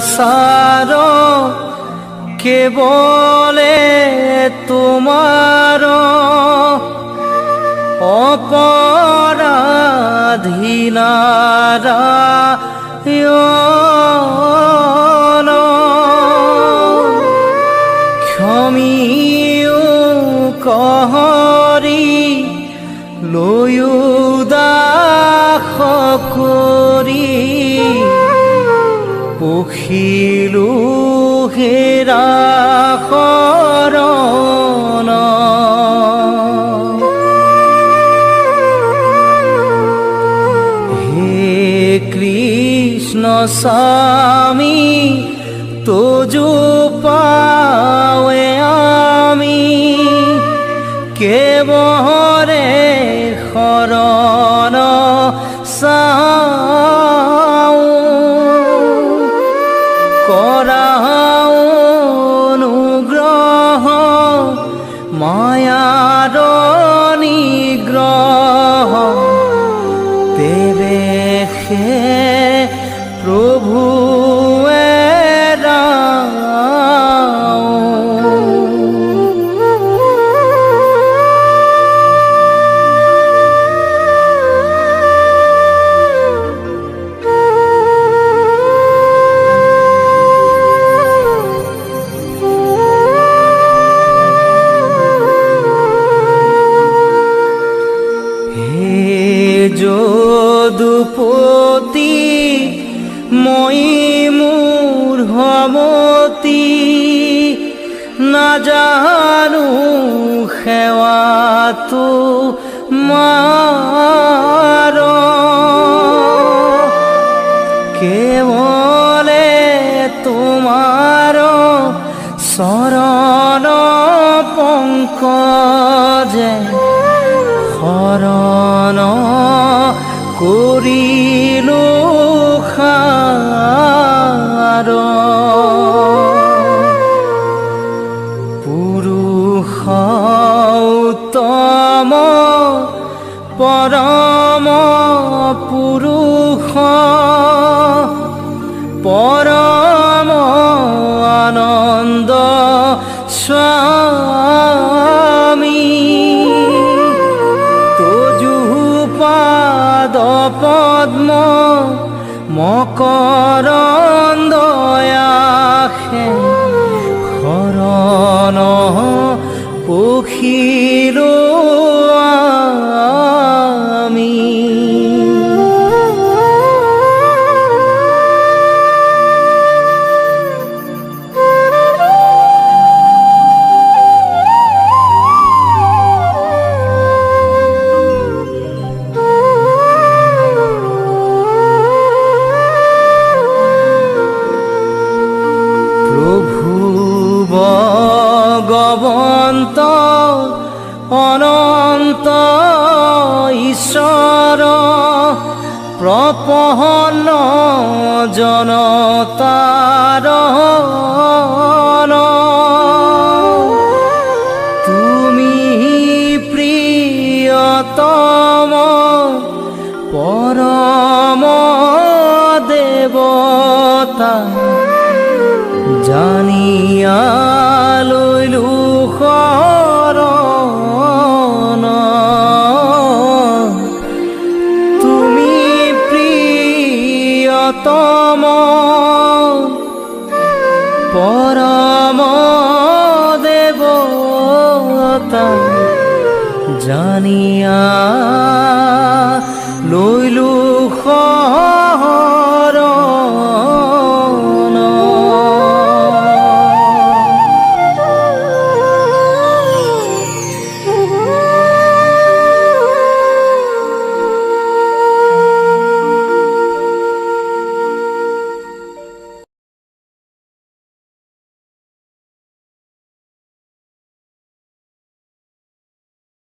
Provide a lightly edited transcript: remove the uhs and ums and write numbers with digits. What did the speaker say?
সাৰ কেবলে তোমাৰ অপৰাধীনাৰায়ণ ক্ষমিও কহৰি লয়ুদাস কৰি পখিলো হেৰা শৰণ হে কৃষ্ণ স্বামী তোজো পাৱে আমি কেৱৰে শৰণ চাওঁ কৰাও অনুগ্ৰহ মায়াৰ নিগ্ৰহ তেৰেহে প্ৰভু যদুপতি মই মূঢ়মতি নাজানো সেৱাটো মাৰ কেৱলে তোমাৰ চৰণ পংকজে শৰণ কৰিলো খাৰ পুৰুষ উত্তম পৰম পুৰুষ পৰম আনন্দ স্বামী পদ্ম মকৰন্দয়াখে শৰণ পখিলো আমি ভগৱন্ত অনন্ত ঈশ্বৰ প্ৰপন্ন জনতাৰ তুমি প্ৰিয়তম পৰম দেৱতা জানিয়া লৈলো শৰণ তুমি প্ৰিয়তম পৰম দেৱতা জানিয়া